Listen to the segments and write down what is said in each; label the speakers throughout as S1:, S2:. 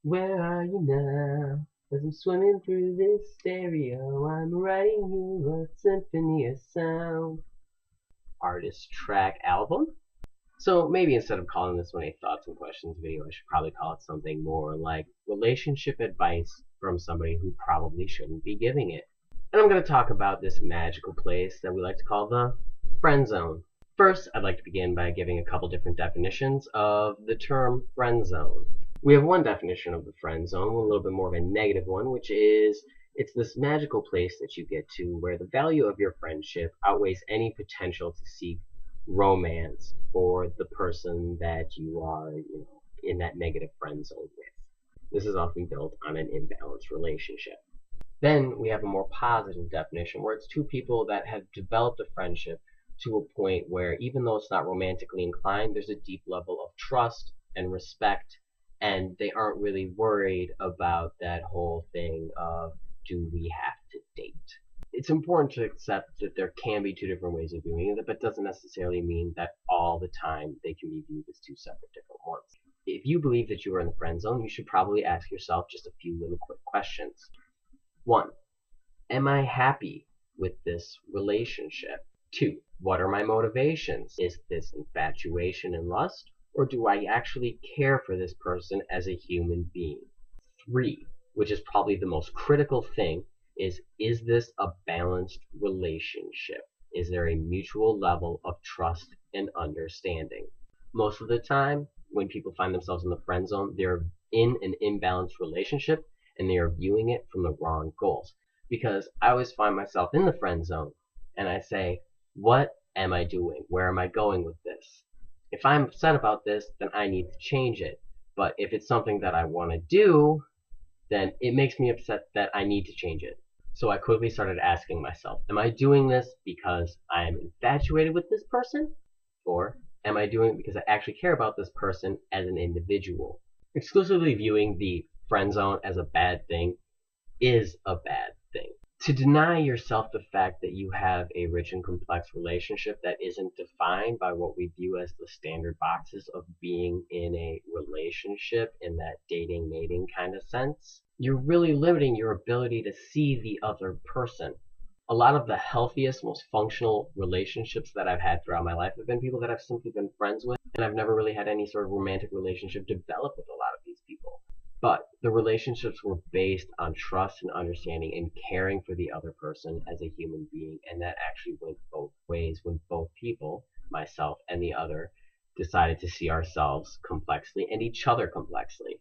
S1: Where are you now? As I'm swimming through this stereo, I'm writing you a symphony of sound. Artist track album? So maybe instead of calling this one a thoughts and questions video, I should probably call it something more like relationship advice from somebody who probably shouldn't be giving it. And I'm going to talk about this magical place that we like to call the friend zone. First, I'd like to begin by giving a couple different definitions of the term friend zone. We have one definition of the friend zone, a little bit more of a negative one, which is it's this magical place that you get to where the value of your friendship outweighs any potential to seek romance for the person that you are, in that negative friend zone with. This is often built on an imbalanced relationship. Then we have a more positive definition where it's two people that have developed a friendship to a point where even though it's not romantically inclined, there's a deep level of trust and respect, and they aren't really worried about that whole thing of do we have to date. It's important to accept that there can be two different ways of doing it, but doesn't necessarily mean that all the time they can be viewed as two separate different ones. If you believe that you are in the friend zone, you should probably ask yourself just a few little quick questions. One, am I happy with this relationship? Two, what are my motivations? Is this infatuation and lust, or do I actually care for this person as a human being? Three, which is probably the most critical thing, is this a balanced relationship? Is there a mutual level of trust and understanding? Most of the time, when people find themselves in the friend zone, they're in an imbalanced relationship and they are viewing it from the wrong goals. Because I always find myself in the friend zone and I say, what am I doing? Where am I going with this? If I'm upset about this, then I need to change it. But if it's something that I want to do, then it makes me upset that I need to change it. So I quickly started asking myself, am I doing this because I'm infatuated with this person? Or am I doing it because I actually care about this person as an individual? Exclusively viewing the friend zone as a bad thing is a bad thing. To deny yourself the fact that you have a rich and complex relationship that isn't defined by what we view as the standard boxes of being in a relationship in that dating, mating kind of sense, you're really limiting your ability to see the other person. A lot of the healthiest, most functional relationships that I've had throughout my life have been people that I've simply been friends with, and I've never really had any sort of romantic relationship develop with a lot of these people. But the relationships were based on trust and understanding and caring for the other person as a human being. And that actually went both ways when both people, myself and the other, decided to see ourselves complexly and each other complexly.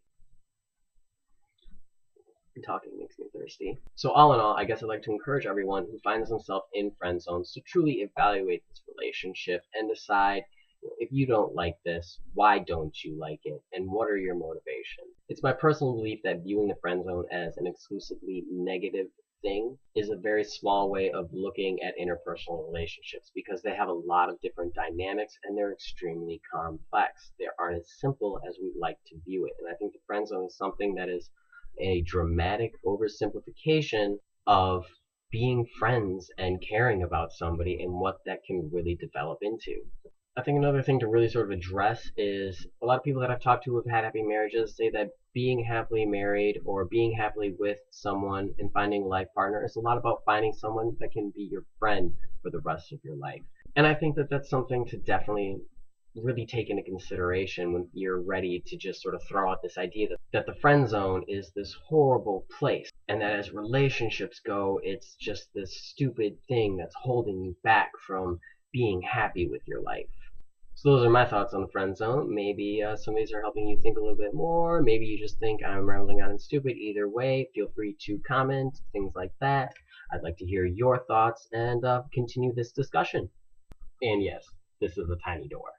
S1: And talking makes me thirsty. So all in all, I guess I'd like to encourage everyone who finds themselves in friend zones to truly evaluate this relationship and decide, if you don't like this, why don't you like it? And what are your motivations? It's my personal belief that viewing the friend zone as an exclusively negative thing is a very small way of looking at interpersonal relationships because they have a lot of different dynamics and they're extremely complex. They aren't as simple as we like to view it. And I think the friend zone is something that is a dramatic oversimplification of being friends and caring about somebody and what that can really develop into. I think another thing to really sort of address is a lot of people that I've talked to who have had happy marriages say that being happily married or being happily with someone and finding a life partner is a lot about finding someone that can be your friend for the rest of your life. And I think that that's something to definitely really take into consideration when you're ready to just sort of throw out this idea that the friend zone is this horrible place and that as relationships go, it's just this stupid thing that's holding you back from being happy with your life. So those are my thoughts on the friend zone. Maybe some of these are helping you think a little bit more. Maybe you just think I'm rambling on and stupid. Either way, feel free to comment, things like that. I'd like to hear your thoughts and continue this discussion. And yes, this is a tiny door.